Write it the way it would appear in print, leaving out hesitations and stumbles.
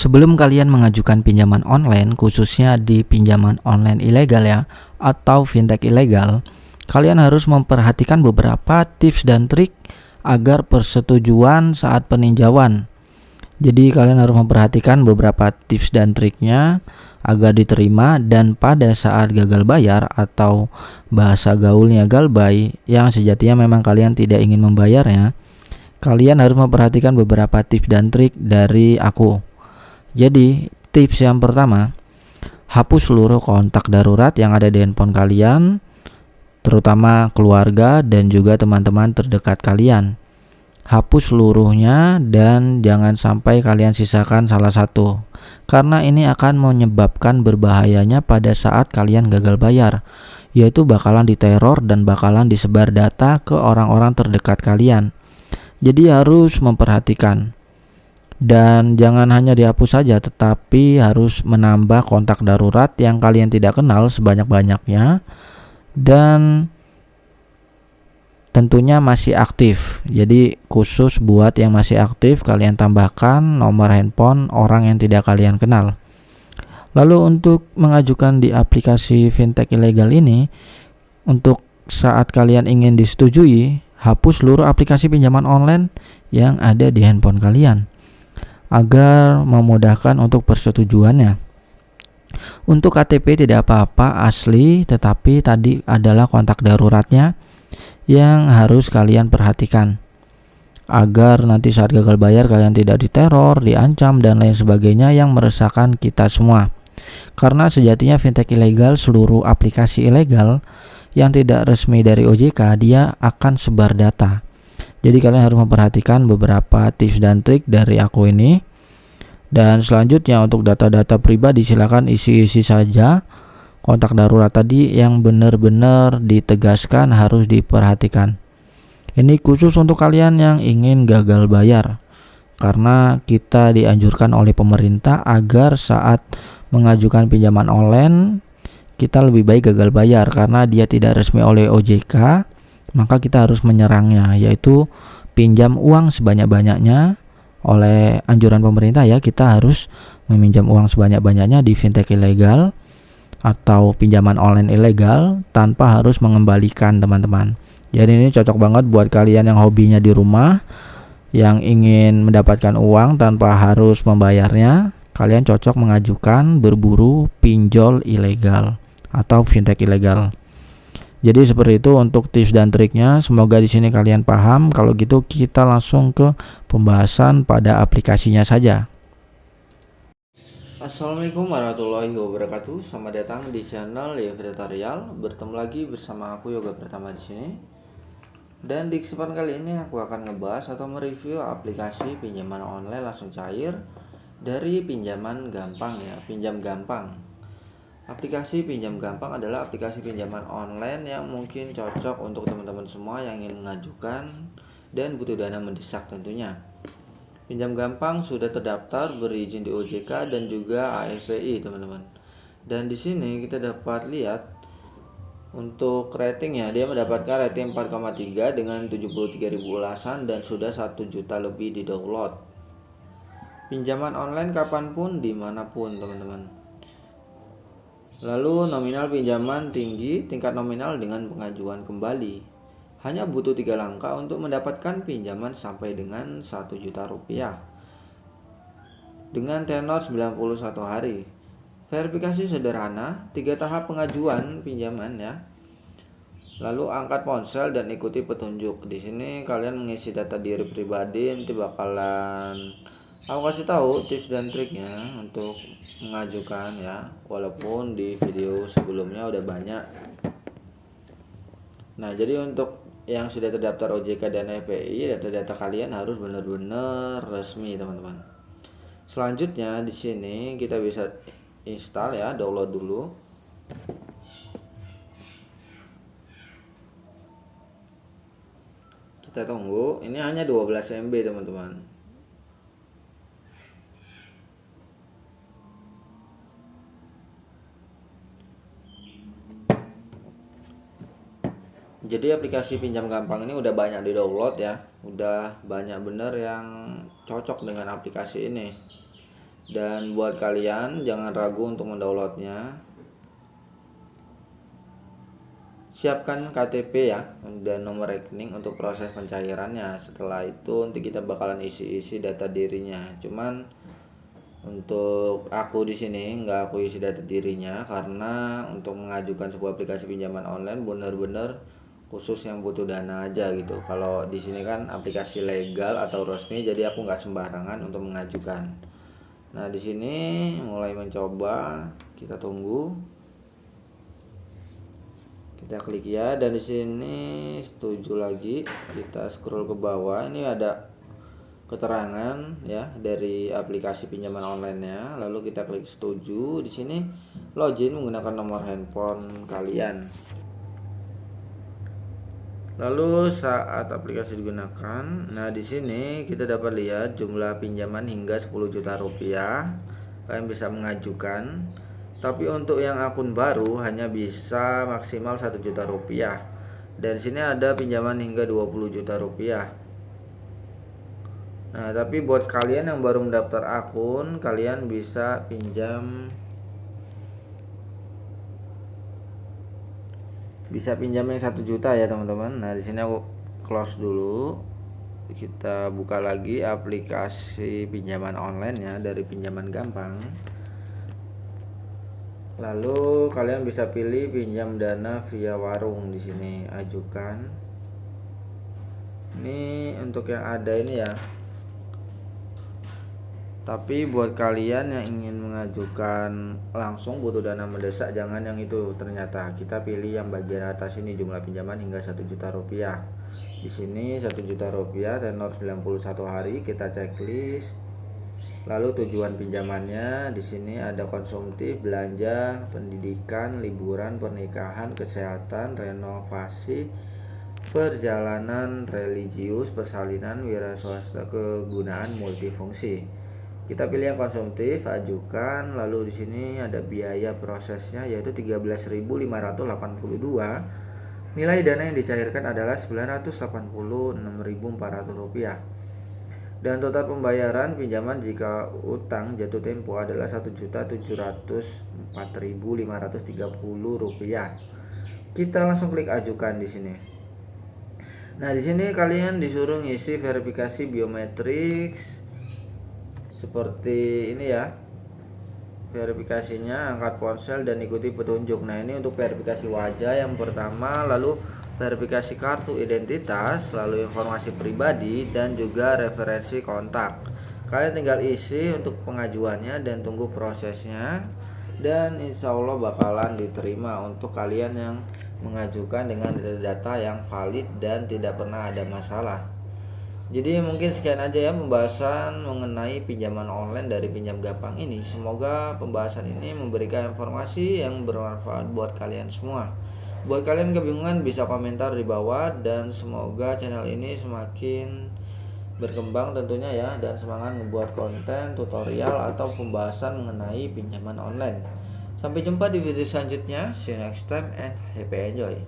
Sebelum kalian mengajukan pinjaman online, khususnya di pinjaman online ilegal ya, atau fintech ilegal, kalian harus memperhatikan beberapa tips dan trik agar persetujuan saat peninjauan. Jadi kalian harus memperhatikan beberapa tips dan triknya agar diterima, dan pada saat gagal bayar atau bahasa gaulnya galbay yang sejatinya memang kalian tidak ingin membayarnya, kalian harus memperhatikan beberapa tips dan trik dari aku. Jadi tips yang pertama, hapus seluruh kontak darurat yang ada di handphone kalian, terutama keluarga dan juga teman-teman terdekat kalian. Hapus seluruhnya dan jangan sampai kalian sisakan salah satu, karena ini akan menyebabkan berbahayanya pada saat kalian gagal bayar, yaitu bakalan diteror dan bakalan disebar data ke orang-orang terdekat kalian. Jadi harus memperhatikan. Dan jangan hanya dihapus saja, tetapi harus menambah kontak darurat yang kalian tidak kenal sebanyak-banyaknya dan tentunya masih aktif. Jadi khusus buat yang masih aktif, kalian tambahkan nomor handphone orang yang tidak kalian kenal. Lalu untuk mengajukan di aplikasi fintech ilegal ini, untuk saat kalian ingin disetujui, hapus seluruh aplikasi pinjaman online yang ada di handphone kalian agar memudahkan untuk persetujuannya. Untuk KTP tidak apa-apa asli, tetapi tadi adalah kontak daruratnya yang harus kalian perhatikan agar nanti saat gagal bayar kalian tidak diteror, diancam dan lain sebagainya yang meresahkan kita semua. Karena sejatinya fintech ilegal, seluruh aplikasi ilegal yang tidak resmi dari OJK, dia akan sebar data. Jadi kalian harus memperhatikan beberapa tips dan trik dari aku ini. Dan selanjutnya untuk data-data pribadi silakan isi-isi saja. Kontak darurat tadi yang benar-benar ditegaskan harus diperhatikan. Ini khusus untuk kalian yang ingin gagal bayar, karena kita dianjurkan oleh pemerintah agar saat mengajukan pinjaman online kita lebih baik gagal bayar karena dia tidak resmi oleh OJK. Maka kita harus menyerangnya, yaitu pinjam uang sebanyak-banyaknya. Oleh anjuran pemerintah ya, kita harus meminjam uang sebanyak-banyaknya di fintech ilegal atau pinjaman online ilegal tanpa harus mengembalikan, teman-teman. Jadi ini cocok banget buat kalian yang hobinya di rumah, yang ingin mendapatkan uang tanpa harus membayarnya. Kalian cocok mengajukan berburu pinjol ilegal atau fintech ilegal. Jadi seperti itu untuk tips dan triknya. Semoga di sini kalian paham. Kalau gitu kita langsung ke pembahasan pada aplikasinya saja. Assalamualaikum warahmatullahi wabarakatuh. Selamat datang di channel Yoga Tutorial. Bertemu lagi bersama aku Yoga Pertama di sini. Dan di kesempatan kali ini aku akan ngebahas atau mereview aplikasi pinjaman online langsung cair dari Pinjaman Gampang ya, Pinjam Gampang. Aplikasi Pinjam Gampang adalah aplikasi pinjaman online yang mungkin cocok untuk teman-teman semua yang ingin mengajukan dan butuh dana mendesak tentunya. Pinjam Gampang sudah terdaftar, berizin di OJK dan juga AFPI, teman-teman. Dan di sini kita dapat lihat untuk ratingnya, dia mendapatkan rating 4,3 dengan 73.000 ulasan dan sudah 1 juta lebih di download. Pinjaman online kapanpun, dimanapun, teman-teman. Lalu nominal pinjaman tinggi, tingkat nominal dengan pengajuan kembali. Hanya butuh 3 langkah untuk mendapatkan pinjaman sampai dengan 1 juta rupiah. Dengan tenor 91 hari. Verifikasi sederhana, 3 tahap pengajuan pinjaman ya. Lalu angkat ponsel dan ikuti petunjuk. Di sini kalian mengisi data diri pribadi, nanti bakalan aku kasih tahu tips dan triknya untuk mengajukan ya, walaupun di video sebelumnya udah banyak. Nah, jadi untuk yang sudah terdaftar OJK dan FPI, data-data kalian harus benar-benar resmi, teman-teman. Selanjutnya di sini kita bisa install ya, download dulu. Kita tunggu, ini hanya 12 MB, teman-teman. Jadi aplikasi Pinjam Gampang ini udah banyak di download ya, udah banyak bener yang cocok dengan aplikasi ini. Dan buat kalian jangan ragu untuk mendownloadnya. Siapkan KTP ya dan nomor rekening untuk proses pencairannya. Setelah itu nanti kita bakalan isi data dirinya. Cuman untuk aku di sini nggak aku isi data dirinya karena untuk mengajukan sebuah aplikasi pinjaman online bener-bener khusus yang butuh dana aja gitu. Kalau di sini kan aplikasi legal atau resmi, jadi aku nggak sembarangan untuk mengajukan. Nah, di sini mulai mencoba, kita tunggu. Kita klik ya, dan di sini setuju lagi. Kita scroll ke bawah, ini ada keterangan ya dari aplikasi pinjaman online-nya. Lalu kita klik setuju. Di sini login menggunakan nomor handphone kalian. Lalu saat aplikasi digunakan, nah di sini kita dapat lihat jumlah pinjaman hingga 10 juta rupiah. Kalian bisa mengajukan. Tapi untuk yang akun baru hanya bisa maksimal 1 juta rupiah. Dan sini ada pinjaman hingga 20 juta rupiah. Nah, tapi buat kalian yang baru mendaftar akun, kalian bisa pinjam yang 1 juta ya teman-teman. Nah, di sini aku close dulu. Kita buka lagi aplikasi pinjaman online ya dari Pinjaman Gampang. Lalu kalian bisa pilih pinjam dana via warung. Di sini ajukan. Ini untuk yang ada ini ya. Tapi buat kalian yang ingin mengajukan langsung butuh dana mendesak, jangan yang itu. Ternyata kita pilih yang bagian atas ini, jumlah pinjaman hingga 1 juta rupiah. Di sini 1 juta rupiah tenor 91 hari, kita checklist. Lalu tujuan pinjamannya di sini ada konsumtif, belanja, pendidikan, liburan, pernikahan, kesehatan, renovasi, perjalanan religius, persalinan, wira swasta, kegunaan multifungsi. Kita pilih yang konsumtif, ajukan. Lalu di sini ada biaya prosesnya yaitu 13.582. Nilai dana yang dicairkan adalah 986.400 rupiah. Dan total pembayaran pinjaman jika utang jatuh tempo adalah 1.704.530 rupiah. Kita langsung klik ajukan di sini. Nah, di sini kalian disuruh ngisi verifikasi biometrik seperti ini ya. Verifikasinya angkat ponsel dan ikuti petunjuk. Nah, ini untuk verifikasi wajah yang pertama, lalu verifikasi kartu identitas, lalu informasi pribadi dan juga referensi kontak. Kalian tinggal isi untuk pengajuannya dan tunggu prosesnya, dan insya Allah bakalan diterima untuk kalian yang mengajukan dengan data yang valid dan tidak pernah ada masalah. Jadi mungkin sekian aja ya pembahasan mengenai pinjaman online dari Pinjam Gampang ini. Semoga pembahasan ini memberikan informasi yang bermanfaat buat kalian semua. Buat kalian kebingungan bisa komentar di bawah, dan semoga channel ini semakin berkembang tentunya ya, dan semangat membuat konten tutorial atau pembahasan mengenai pinjaman online. Sampai jumpa di video selanjutnya. See you next time and happy enjoy.